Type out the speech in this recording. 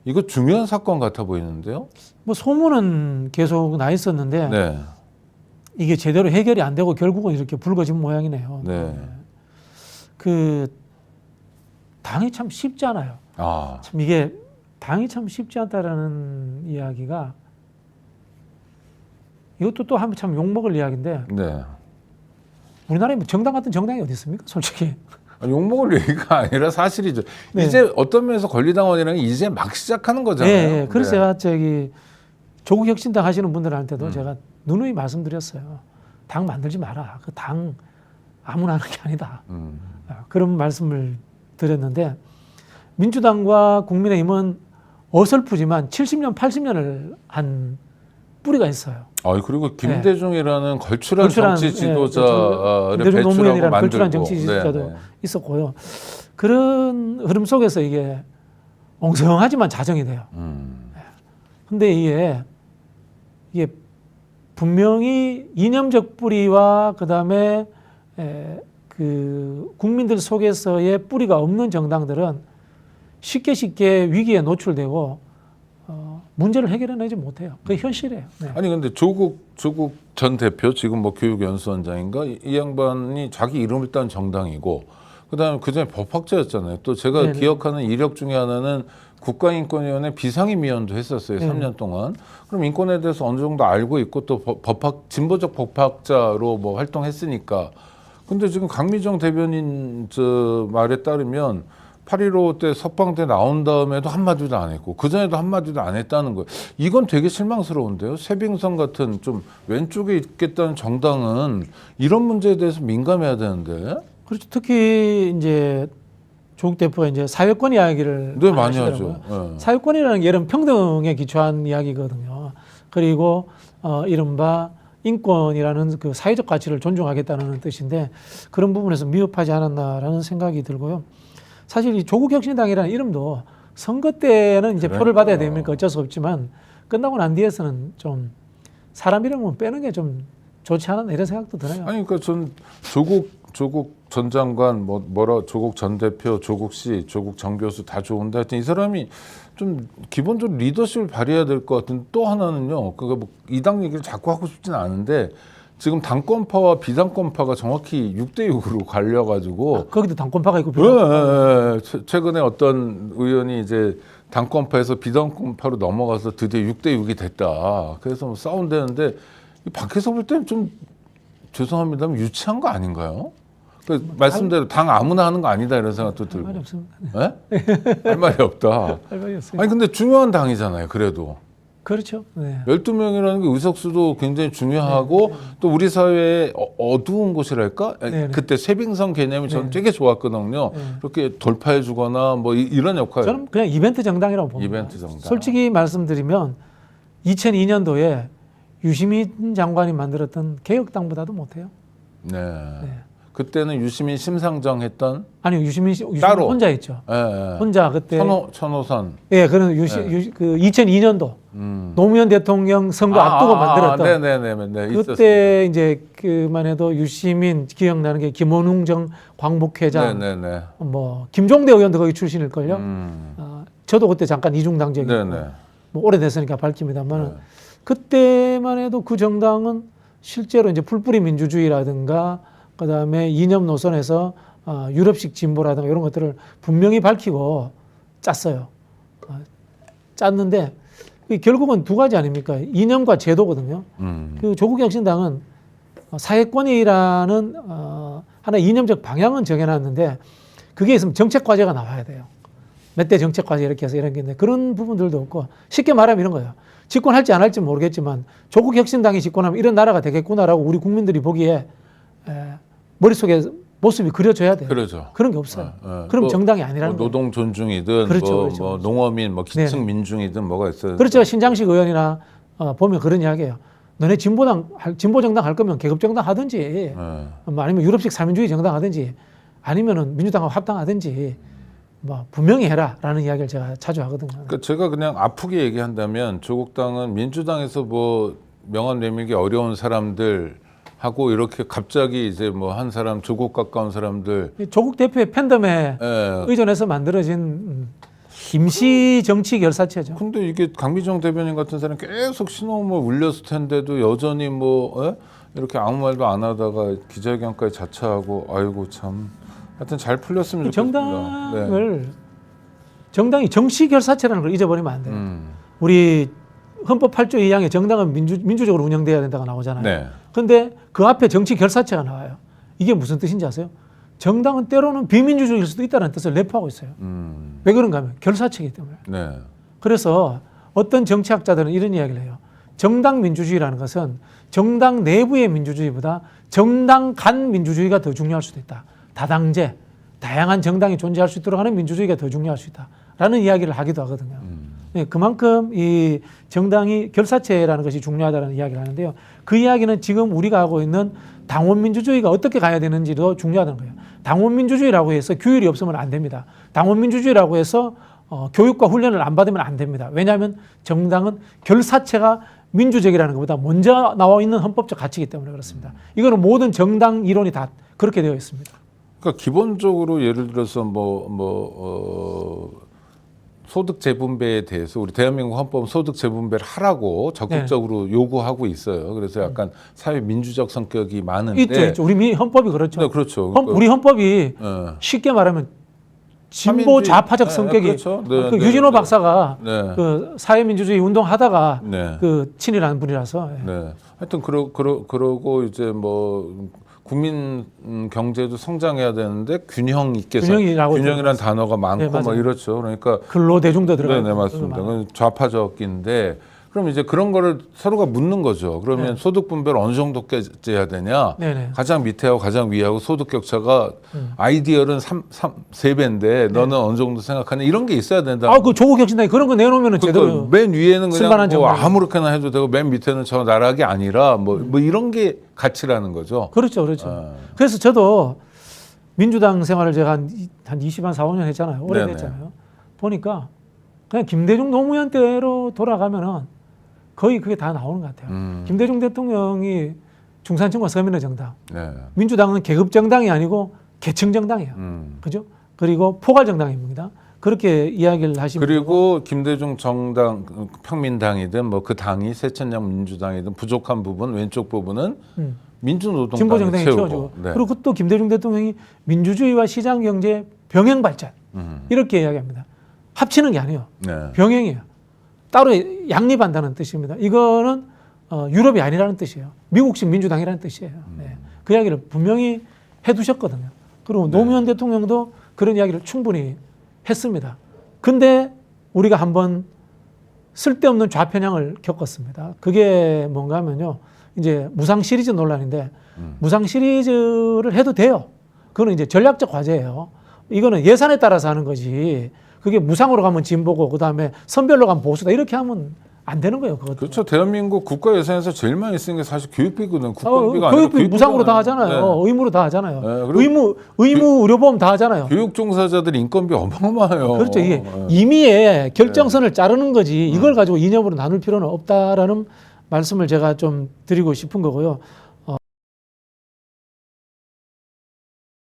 이거 중요한 사건 같아 보이는데요. 뭐 소문은 계속 나 있었는데 네. 이게 제대로 해결이 안 되고 결국은 이렇게 불거진 모양이네요. 네. 그 당이 참 쉽지 않아요. 아, 참 이게 당이 참 쉽지 않다라는 이야기가 이것도 또 한번 참 욕먹을 이야기인데 네. 우리나라에 뭐 정당 같은 정당이 어디 있습니까? 솔직히. 욕먹을 얘기가 아니라 사실이죠. 네. 이제 어떤 면에서 권리당원이라는 게 이제 막 시작하는 거잖아요. 예. 그래서 네. 제가 저기 조국혁신당 하시는 분들한테도 제가 누누이 말씀드렸어요. 당 만들지 마라. 그 당 아무나 하는 게 아니다. 그런 말씀을 드렸는데 민주당과 국민의힘은 어설프지만 70년, 80년을 한 뿌리가 있어요. 그리고 김대중이라는 걸출한 정치 예, 지도자를 김대중 배출하고 노무현이라는 만들고. 걸출한 정치 지도자도 네, 네. 있었고요. 그런 흐름 속에서 이게 엉성하지만 자정이 돼요. 근데 이게 분명히 이념적 뿌리와 그다음에 그 국민들 속에서의 뿌리가 없는 정당들은 쉽게 위기에 노출되고 문제를 해결해내지 못해요. 그게 현실이에요. 네. 아니 근데 조국 전 대표 지금 뭐 교육연수원장인가 이 양반이 자기 이름을 딴 정당이고 그다음에 그전에 법학자였잖아요. 또 제가 네네. 기억하는 이력 중에 하나는 국가인권위원회 비상임위원도 했었어요. 네네. 3년 동안. 그럼 인권에 대해서 어느 정도 알고 있고 또 진보적 법학자로 뭐 활동했으니까. 근데 지금 강미정 대변인 저 말에 따르면 8.15 때 석방대 나온 다음에도 한마디도 안 했고 그전에도 한마디도 안 했다는 거예요. 이건 되게 실망스러운데요. 새빙선 같은 좀 왼쪽에 있겠다는 정당은 이런 문제에 대해서 민감해야 되는데. 그렇죠. 특히 이제 조국 대표가 이제 사회권 이야기를 네, 많이 하시더라고요. 하죠. 네. 사회권이라는 게 이런 평등에 기초한 이야기거든요. 그리고 이른바 인권이라는 그 사회적 가치를 존중하겠다는 뜻인데 그런 부분에서 미흡하지 않았나라는 생각이 들고요. 사실 이 조국혁신당이라는 이름도 선거 때는 이제 표를 받아야 되니까 어쩔 수 없지만 끝나고 난 뒤에서는 좀 사람 이름은 빼는 게 좀 좋지 않았나 이런 생각도 들어요. 아니 그러니까 전 조국 전 장관 조국 전 대표, 조국 씨, 조국 전 교수 다 좋은데 하여튼 이 사람이 좀 기본적으로 리더십을 발휘해야 될 것 같은 또 하나는요. 그거 뭐 이 당 얘기를 자꾸 하고 싶지는 않은데 지금 당권파와 비당권파가 정확히 6대6으로 갈려가지고 거기도 당권파가 있고 최근에 어떤 의원이 이제 당권파에서 비당권파로 넘어가서 드디어 6대6이 됐다. 그래서 뭐 싸운다는데 밖에서 볼 때는 좀 죄송합니다만 유치한 거 아닌가요? 그 말씀대로 당 아무나 하는 거 아니다 이런 생각도 들고. 할 말이 없습니다. 네? 할 말이 없다. 할 말이 없습니다. 아니 근데 중요한 당이잖아요. 그래도. 그렇죠. 네. 12명이라는 게 의석수도 굉장히 중요하고 또 우리 사회의 어두운 곳이랄까? 네. 그때 쇄빙선 개념이 저는 되게 좋았거든요. 그렇게 돌파해 주거나 뭐 이런 역할. 저는 그냥 이벤트 정당이라고 봅니다. 이벤트 정당. 솔직히 말씀드리면 2002년도에 유시민 장관이 만들었던 개혁당보다도 못해요. 네. 네. 그때는 유시민 심상정 했던 아니요, 유시민 따로. 혼자 했죠. 예. 혼자 그때. 천호선. 예, 그런 그 2002년도 노무현 대통령 선거 앞두고 만들었던. 네네네. 그때 이제 그만 해도 유시민 기억나는 게 김원웅 전 광복회장, 네네네. 뭐 김종대 의원도 거기 출신일 걸요. 저도 그때 잠깐 이중당적이고 네네. 뭐 오래됐으니까 밝힙니다만 네. 그때만 해도 그 정당은 실제로 이제 풀뿌리 민주주의라든가 그다음에 이념 노선에서 유럽식 진보라든가 이런 것들을 분명히 밝히고 짰어요. 짰는데 결국은 두 가지 아닙니까? 이념과 제도거든요. 그 조국혁신당은 사회권이라는 하나의 이념적 방향은 정해놨는데 그게 있으면 정책 과제가 나와야 돼요. 몇 대 정책 과제 이렇게 해서 이런 게 있는데 그런 부분들도 없고 쉽게 말하면 이런 거예요. 집권할지 안 할지 모르겠지만 조국혁신당이 집권하면 이런 나라가 되겠구나라고 우리 국민들이 보기에 머릿속에 모습이 그려져야 돼요. 그렇죠. 그런 게 없어요. 그럼 뭐, 정당이 아니라는 거예요. 노동 존중이든 그렇죠, 뭐, 그렇죠. 뭐 농어민, 뭐 기층 민중이든 뭐가 있어요. 그렇죠. 신장식 의원이나 보면 그런 이야기예요. 너네 진보 정당 할 거면 계급 정당 하든지 뭐 아니면 유럽식 사민주의 정당 하든지 아니면은 민주당하고 합당하든지 뭐 분명히 해라라는 이야기를 제가 자주 하거든요. 그러니까 제가 그냥 아프게 얘기한다면 조국당은 민주당에서 뭐 명언 내밀기 어려운 사람들 하고 이렇게 갑자기 이제 뭐 한 사람 조국 가까운 사람들 조국 대표의 팬덤에 예, 의존해서 만들어진 임시 정치 결사체죠. 근데 이게 강미정 대변인 같은 사람 계속 신호음을 울렸을 텐데도 여전히 이렇게 아무 말도 안 하다가 기자회견까지 자처하고 아이고 참 하여튼 잘 풀렸으면 좋겠습니다. 네. 정당이 정치 결사체라는 걸 잊어버리면 안 돼요. 우리 헌법 8조 2항에 정당은 민주적으로 운영돼야 된다고 나오잖아요. 네. 근데 그 앞에 정치 결사체가 나와요. 이게 무슨 뜻인지 아세요? 정당은 때로는 비민주적일 수도 있다는 뜻을 내포하고 있어요. 왜 그런가 하면 결사체이기 때문에. 네. 그래서 어떤 정치학자들은 이런 이야기를 해요. 정당 민주주의라는 것은 정당 내부의 민주주의보다 정당 간 민주주의가 더 중요할 수도 있다. 다당제, 다양한 정당이 존재할 수 있도록 하는 민주주의가 더 중요할 수 있다라는 이야기를 하기도 하거든요. 네, 그만큼 이 정당이 결사체라는 것이 중요하다는 이야기를 하는데요. 그 이야기는 지금 우리가 하고 있는 당원 민주주의가 어떻게 가야 되는지도 중요하다는 거예요. 당원 민주주의라고 해서 규율이 없으면 안 됩니다. 당원 민주주의라고 해서 교육과 훈련을 안 받으면 안 됩니다. 왜냐하면 정당은 결사체가 민주적이라는 것보다 먼저 나와 있는 헌법적 가치이기 때문에 그렇습니다. 이거는 모든 정당 이론이 다 그렇게 되어 있습니다. 그러니까 기본적으로 예를 들어서 소득 재분배에 대해서 우리 대한민국 헌법 소득 재분배를 하라고 적극적으로 요구하고 있어요. 그래서 약간 사회 민주적 성격이 많은데 있죠. 우리 헌법이 그렇죠. 네, 그렇죠. 우리 헌법이 쉽게 말하면 진보 좌파적 성격이 그렇죠. 네, 그 네, 유진호 네. 박사가 네. 그 사회민주주의 운동하다가 네. 그 친일하는 분이라서 네. 하여튼 그러고 이제 국민 경제도 성장해야 되는데 균형 있게 균형이라는 단어가 많고 네, 이렇죠. 그러니까 근로대중도 들어가고. 네, 맞습니다. 그건 좌파적인데 그럼 이제 그런 거를 서로가 묻는 거죠. 그러면 소득 분배를 어느 정도까지 해야 되냐? 네네. 가장 밑에하고 가장 위하고 소득 격차가 아이디얼은 3배인데 너는 어느 정도 생각하냐? 이런 게 있어야 된다. 그 조국 혁신당이 그런 거 내놓으면 제대로 맨 위에는 승관한 그냥 정당이. 아무렇게나 해도 되고 맨 밑에는 저 나락이 아니라 이런 게 가치라는 거죠. 그렇죠. 그래서 저도 민주당 생활을 제가 한 20한 4, 5년 했잖아요. 오래됐잖아요. 보니까 그냥 김대중 노무현 때로 돌아가면은 거의 그게 다 나오는 것 같아요. 김대중 대통령이 중산층과 서민의 정당, 네. 민주당은 계급 정당이 아니고 계층 정당이에요. 그죠? 그리고 포괄 정당입니다. 그렇게 이야기를 하시면 그리고 김대중 정당, 평민당이든 그 당이 새천년 민주당이든 부족한 부분, 왼쪽 부분은 민주노동당이 진보 정당이 채우고. 채워주고 네. 그리고 또 김대중 대통령이 민주주의와 시장 경제 병행 발전 이렇게 이야기합니다. 합치는 게 아니에요. 네. 병행이에요. 따로 양립한다는 뜻입니다. 이거는 유럽이 아니라는 뜻이에요. 미국식 민주당이라는 뜻이에요. 네. 그 이야기를 분명히 해두셨거든요. 그리고 노무현 대통령도 그런 이야기를 충분히 했습니다. 근데 우리가 한번 쓸데없는 좌편향을 겪었습니다. 그게 뭔가 하면요. 이제 무상 시리즈 논란인데 무상 시리즈를 해도 돼요. 그거는 이제 전략적 과제예요. 이거는 예산에 따라서 하는 거지. 그게 무상으로 가면 진보고 그다음에 선별로 가면 보수다. 이렇게 하면 안 되는 거예요. 그것도. 그렇죠. 대한민국 국가 예산에서 제일 많이 쓰는 게 사실 교육비거든. 국방비가 아니라 교육비 무상으로 다 하잖아요. 네. 의무로 다 하잖아요. 네, 그리고 의무 의료보험 다 하잖아요. 교육 종사자들 인건비 어마어마해요. 그렇죠. 이게 임의의 결정선을 자르는 거지 이걸 가지고 이념으로 나눌 필요는 없다라는 말씀을 제가 좀 드리고 싶은 거고요.